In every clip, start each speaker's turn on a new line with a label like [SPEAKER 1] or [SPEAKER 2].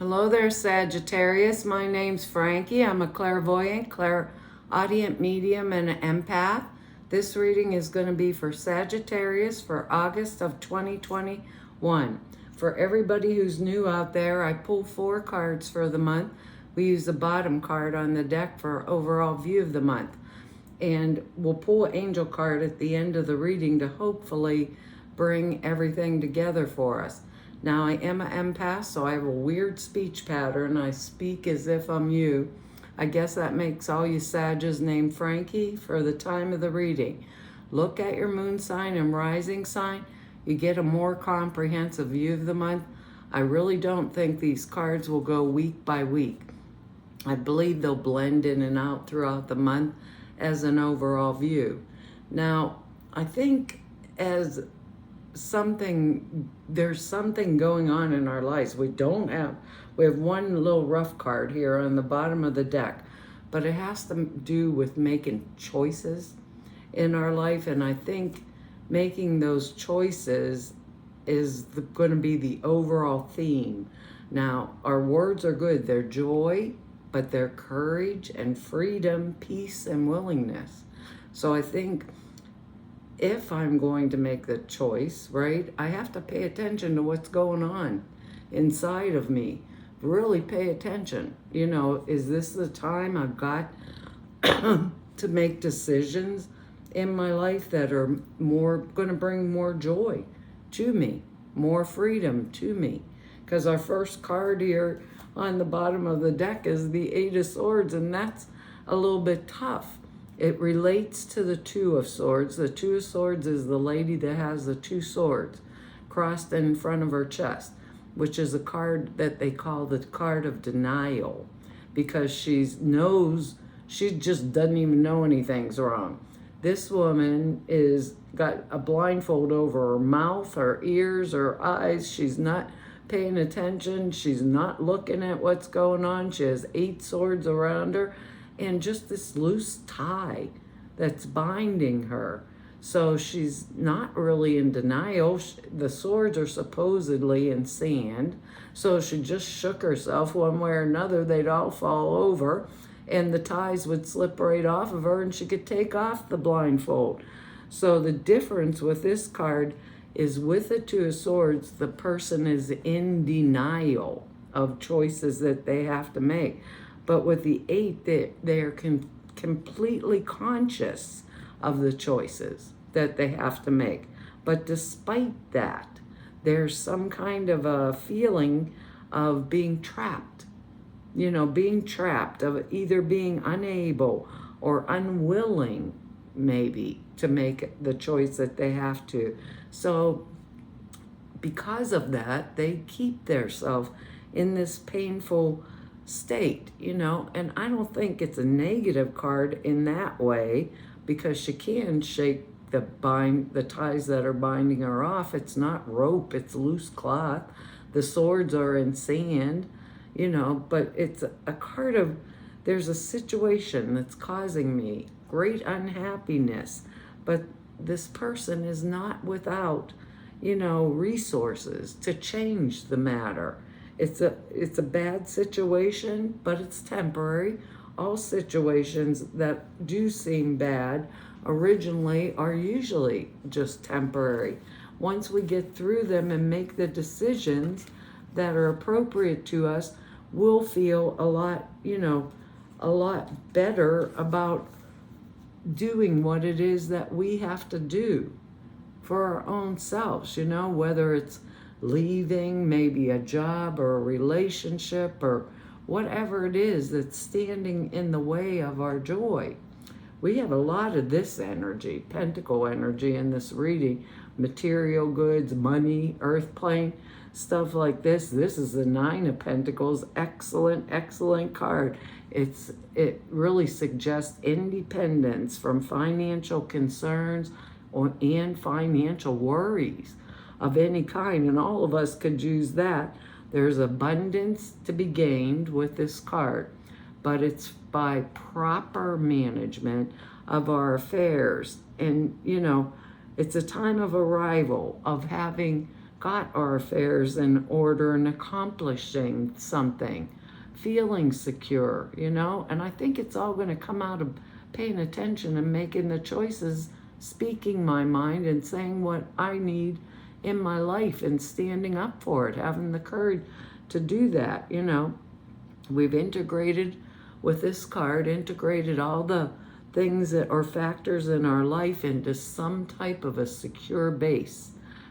[SPEAKER 1] Hello there, Sagittarius. My name's Frankie. I'm a clairvoyant, clairaudient medium, and an empath. This reading is going to be for Sagittarius for August of 2021. For everybody who's new out there, I pull 4 cards for the month. We use the bottom card on the deck for overall view of the month. And we'll pull an angel card at the end of the reading to hopefully bring everything together for us. Now, I am an empath, so I have a weird speech pattern. I speak as if I'm you. I guess that makes all you Sages named Frankie for the time of the reading. Look at your moon sign and rising sign. You get a more comprehensive view of the month. I really don't think these cards will go week by week. I believe they'll blend in and out throughout the month as an overall view. Now, I think as there's something going on in our lives. We have one little rough card here on the bottom of the deck, but it has to do with making choices in our life. And I think making those choices is going to be the overall theme. Now, our words are good. They're joy, but they're courage and freedom, peace and willingness. So I think if I'm going to make the choice, right, I have to pay attention to what's going on inside of me. Really pay attention. You know, is this the time I've got to make decisions in my life that are going to bring more joy to me, more freedom to me? Because our first card here on the bottom of the deck is the 8 of Swords, and that's a little bit tough. It relates to the 2 of Swords. The 2 of Swords is the lady that has the 2 swords crossed in front of her chest, which is a card that they call the card of denial, because she just doesn't even know anything's wrong. This woman is got a blindfold over her mouth, her ears, her eyes. She's not paying attention. She's not looking at what's going on. She has 8 swords around her and just this loose tie that's binding her. So she's not really in denial. The swords are supposedly in sand. So she just shook herself one way or another. They'd all fall over and the ties would slip right off of her and she could take off the blindfold. So the difference with this card is with the 2 of Swords, the person is in denial of choices that they have to make. But with the 8, they are completely conscious of the choices that they have to make. But despite that, there's some kind of a feeling of being trapped. You know, being trapped, of either being unable or unwilling, maybe, to make the choice that they have to. So because of that, they keep themselves in this painful state, you know, and I don't think it's a negative card in that way, because she can shake the ties that are binding her off. It's not rope, it's loose cloth. The swords are in sand, you know, but it's a card of, there's a situation that's causing me great unhappiness, but this person is not without, you know, resources to change the matter. It's a bad situation, but it's temporary. All situations that do seem bad originally are usually just temporary. Once we get through them and make the decisions that are appropriate to us, we'll feel a lot better about doing what it is that we have to do for our own selves, you know, whether it's leaving maybe a job or a relationship or whatever it is that's standing in the way of our joy. We have a lot of this energy, pentacle energy, in this reading. Material goods, money, earth plane, stuff like this. This is the 9 of Pentacles. Excellent card. It really suggests independence from financial concerns and financial worries of any kind, and all of us could use that. There's abundance to be gained with this card, but it's by proper management of our affairs. And, you know, it's a time of arrival, of having got our affairs in order and accomplishing something, feeling secure, you know? And I think it's all going to come out of paying attention and making the choices, speaking my mind and saying what I need in my life and standing up for it, having the courage to do that, you know? We've integrated with this card, integrated all the things that are factors in our life into some type of a secure base.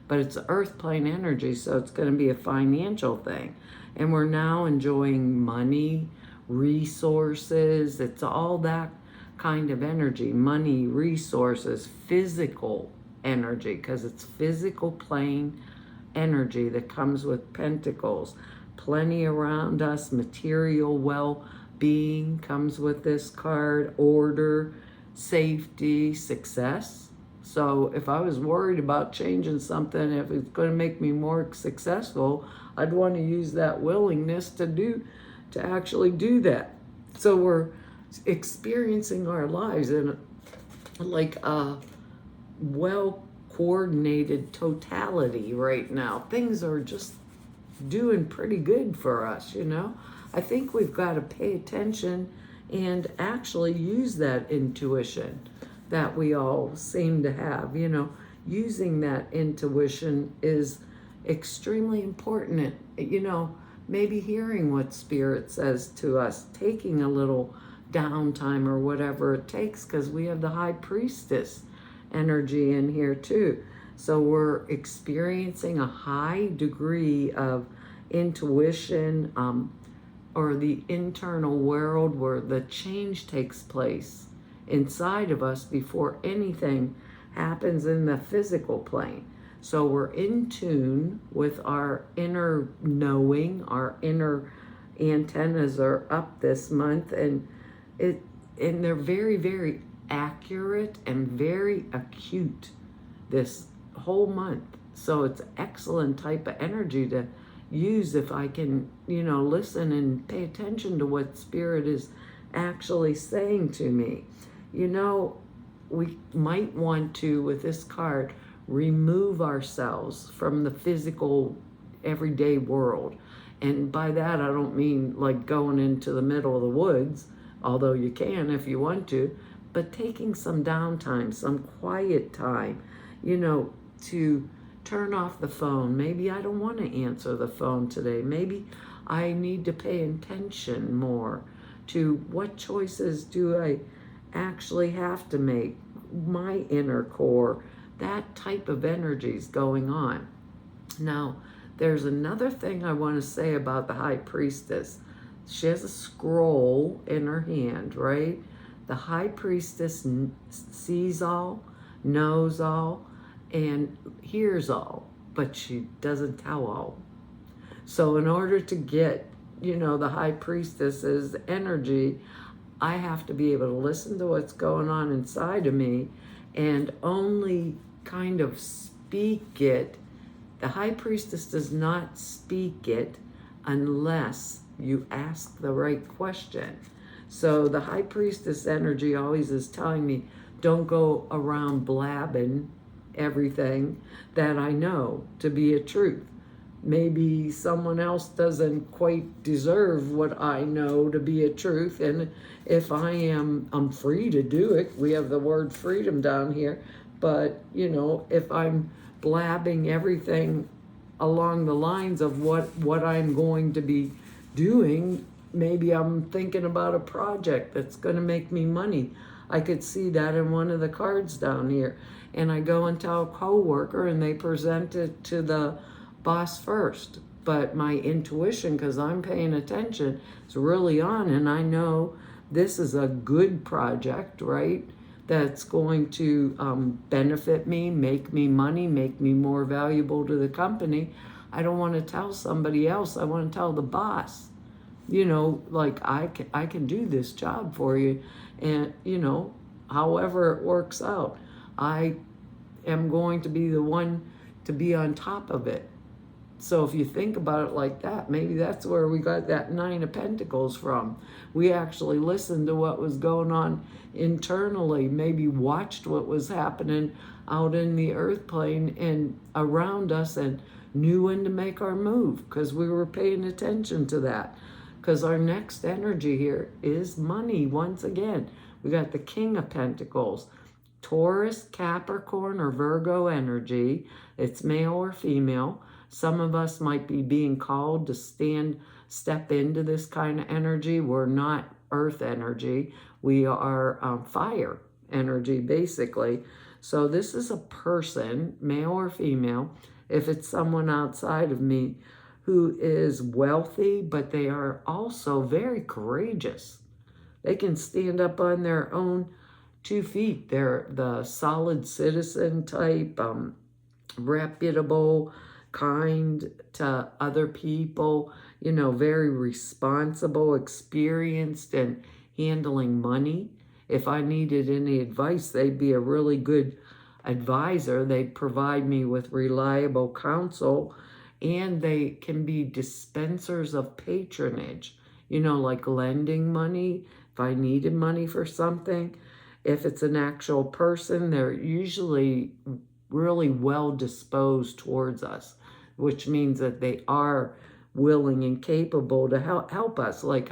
[SPEAKER 1] But it's earth plane energy, so it's going to be a financial thing. And we're now enjoying money, resources, it's all that kind of energy, money, resources, physical energy, because it's physical plane energy that comes with pentacles. Plenty around us, material well-being comes with this card, order, safety, success. So if I was worried about changing something, if it's going to make me more successful, I'd want to use that willingness to actually do that. So we're experiencing our lives in like a well-coordinated totality right now. Things are just doing pretty good for us, you know. I think we've got to pay attention and actually use that intuition that we all seem to have, you know. Using that intuition is extremely important. You know, maybe hearing what Spirit says to us, taking a little downtime or whatever it takes, because we have the High Priestess energy in here too. So we're experiencing a high degree of intuition, or the internal world where the change takes place inside of us before anything happens in the physical plane. So we're in tune with our inner knowing, our inner antennas are up this month, and they're very, very accurate and very acute this whole month. So it's excellent type of energy to use if I can, you know, listen and pay attention to what Spirit is actually saying to me. You know, we might want to, with this card, remove ourselves from the physical everyday world. And by that, I don't mean like going into the middle of the woods, although you can if you want to, but taking some downtime, some quiet time, you know, to turn off the phone. Maybe I don't want to answer the phone today. Maybe I need to pay attention more to what choices do I actually have to make, my inner core. That type of energy is going on. Now, there's another thing I want to say about the High Priestess. She has a scroll in her hand, right? The High Priestess sees all, knows all, and hears all, but she doesn't tell all. So in order to get, you know, the High Priestess's energy, I have to be able to listen to what's going on inside of me and only kind of speak it. The High Priestess does not speak it unless you ask the right question. So the High Priestess energy always is telling me, don't go around blabbing everything that I know to be a truth. Maybe someone else doesn't quite deserve what I know to be a truth, and if I'm free to do it. We have the word freedom down here, but you know, if I'm blabbing everything along the lines of what I'm going to be doing, maybe I'm thinking about a project that's going to make me money. I could see that in one of the cards down here. And I go and tell a coworker and they present it to the boss first. But my intuition, because I'm paying attention, is really on, and I know this is a good project, right? That's going to benefit me, make me money, make me more valuable to the company. I don't want to tell somebody else. I want to tell the boss. You know, like I can do this job for you, and you know, however it works out, I am going to be the one to be on top of it. So if you think about it like that, maybe that's where we got that Nine of Pentacles from. We actually listened to what was going on internally, maybe watched what was happening out in the earth plane and around us, and knew when to make our move because we were paying attention to that. Because our next energy here is money once again. We got the King of Pentacles, Taurus, Capricorn, or Virgo energy. It's male or female. Some of us might be being called to step into this kind of energy. We're not earth energy. We are fire energy, basically. So this is a person, male or female, if it's someone outside of me, who is wealthy, but they are also very courageous. They can stand up on their own 2 feet. They're the solid citizen type, reputable, kind to other people, very responsible, experienced in handling money. If I needed any advice, they'd be a really good advisor. They'd provide me with reliable counsel, and they can be dispensers of patronage, like lending money if I needed money for something. If it's an actual person, they're usually really well disposed towards us, which means that they are willing and capable to help us, like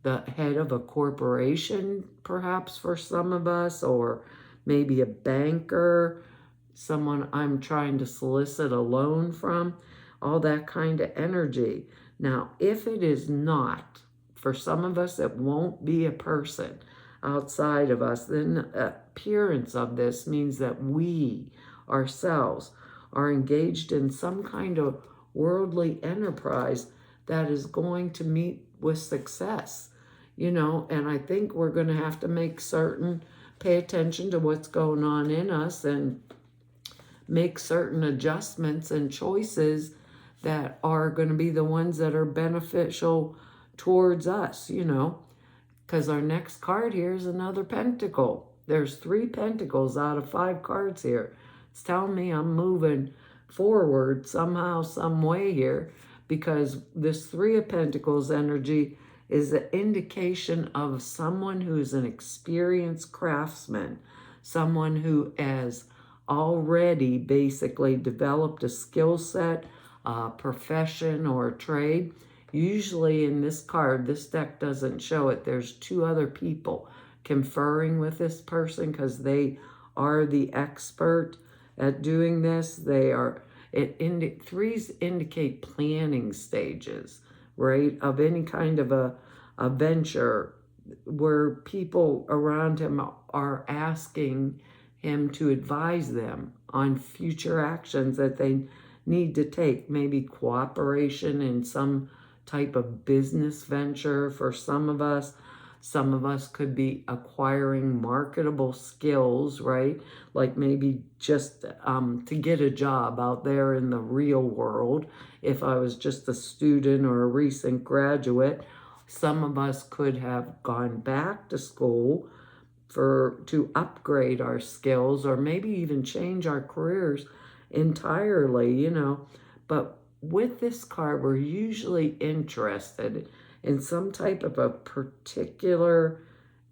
[SPEAKER 1] the head of a corporation, perhaps for some of us, or maybe a banker, someone I'm trying to solicit a loan from, all that kind of energy. Now, if it is not, for some of us, it won't be a person outside of us, then the appearance of this means that we ourselves are engaged in some kind of worldly enterprise that is going to meet with success, and I think we're going to have to pay attention to what's going on in us and make certain adjustments and choices that are going to be the ones that are beneficial towards us, because our next card here is another pentacle. There's 3 pentacles out of 5 cards here. It's telling me I'm moving forward somehow, some way here, because this 3 of Pentacles energy is an indication of someone who's an experienced craftsman, someone who has already basically developed a skill set, a profession, or a trade. Usually in this card, this deck doesn't show it, there's 2 other people conferring with this person because they are the expert at doing this. Threes indicate planning stages, right, of any kind of a venture where people around him are asking him to advise them on future actions that they need to take, maybe cooperation in some type of business venture for some of us. Some of us could be acquiring marketable skills, right? Like maybe just to get a job out there in the real world. If I was just a student or a recent graduate, some of us could have gone back to school to upgrade our skills, or maybe even change our careers entirely, But with this card, we're usually interested in some type of a particular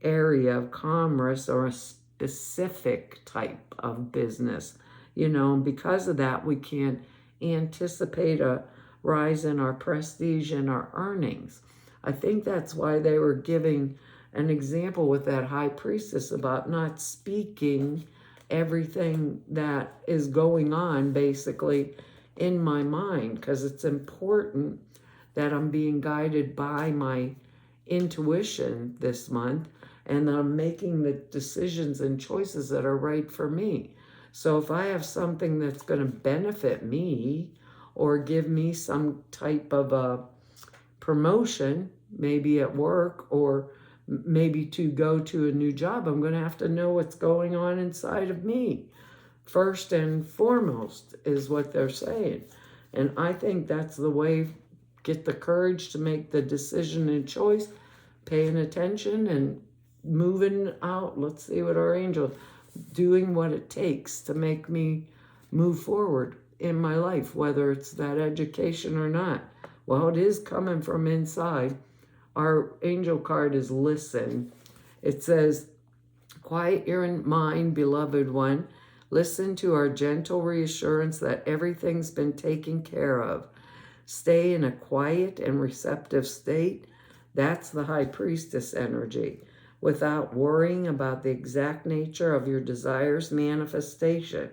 [SPEAKER 1] area of commerce or a specific type of business, Because of that, we can anticipate a rise in our prestige and our earnings. I think that's why they were giving an example with that high priestess about not speaking everything that is going on basically in my mind, because it's important that I'm being guided by my intuition this month, and that I'm making the decisions and choices that are right for me. So if I have something that's going to benefit me or give me some type of a promotion, maybe at work, or maybe to go to a new job, I'm going to have to know what's going on inside of me. First and foremost is what they're saying. And I think that's the way, get the courage to make the decision and choice, paying attention and moving out. Let's see what our angel, doing what it takes to make me move forward in my life, whether it's that education or not. Well, it is coming from inside. Our angel card is listen. It says, quiet your mind, beloved one. Listen to our gentle reassurance that everything's been taken care of. Stay in a quiet and receptive state. That's the high priestess energy, without worrying about the exact nature of your desire's manifestation.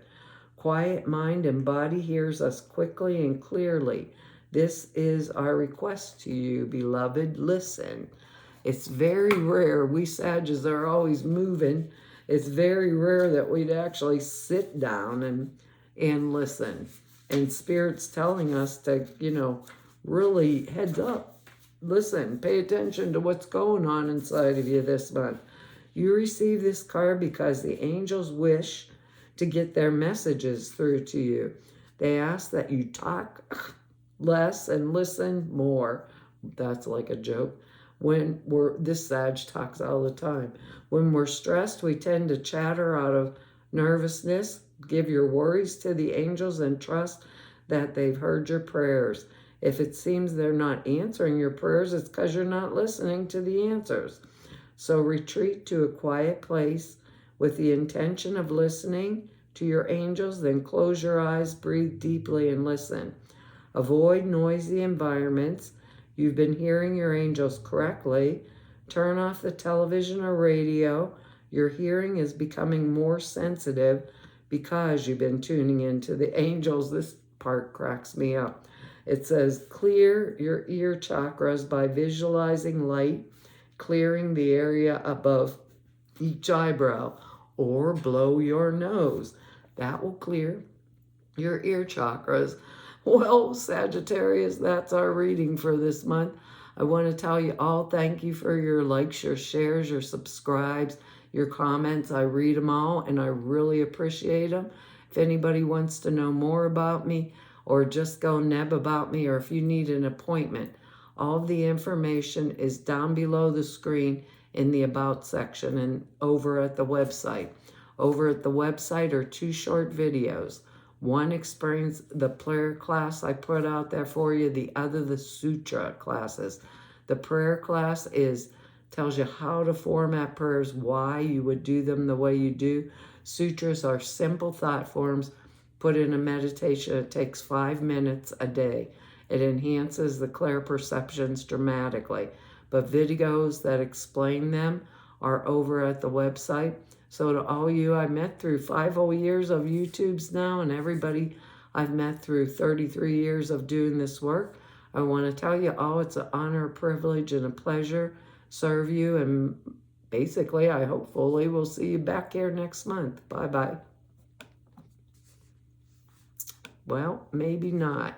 [SPEAKER 1] Quiet mind and body hears us quickly and clearly. This is our request to you, beloved. Listen. It's very rare. We Sages are always moving. It's very rare that we'd actually sit down and listen. And Spirit's telling us to, really heads up. Listen, pay attention to what's going on inside of you this month. You receive this card because the angels wish to get their messages through to you. They ask that you talk less and listen more. That's like a joke. This Sag talks all the time. When we're stressed, we tend to chatter out of nervousness. Give your worries to the angels and trust that they've heard your prayers. If it seems they're not answering your prayers, it's because you're not listening to the answers. So retreat to a quiet place with the intention of listening to your angels, then close your eyes, breathe deeply, and listen. Avoid noisy environments. You've been hearing your angels correctly. Turn off the television or radio. Your hearing is becoming more sensitive because you've been tuning into the angels. This part cracks me up. It says, clear your ear chakras by visualizing light, clearing the area above each eyebrow, or blow your nose. That will clear your ear chakras. Well, Sagittarius, that's our reading for this month. I want to tell you all thank you for your likes, your shares, your subscribes, your comments. I read them all, and I really appreciate them. If anybody wants to know more about me, or just go neb about me, or if you need an appointment, all the information is down below the screen in the About section and over at the website. Over at the website are 2 short videos. One explains the prayer class I put out there for you, the other the sutra classes. The prayer class tells you how to format prayers, why you would do them the way you do. Sutras are simple thought forms put in a meditation. It takes 5 minutes a day. It enhances the clear perceptions dramatically. But videos that explain them are over at the website. So to all you I met through 5 whole years of YouTubes now, and everybody I've met through 33 years of doing this work, I want to tell you all it's an honor, a privilege, and a pleasure serve you. And basically, I hopefully will see you back here next month. Bye-bye. Well, maybe not.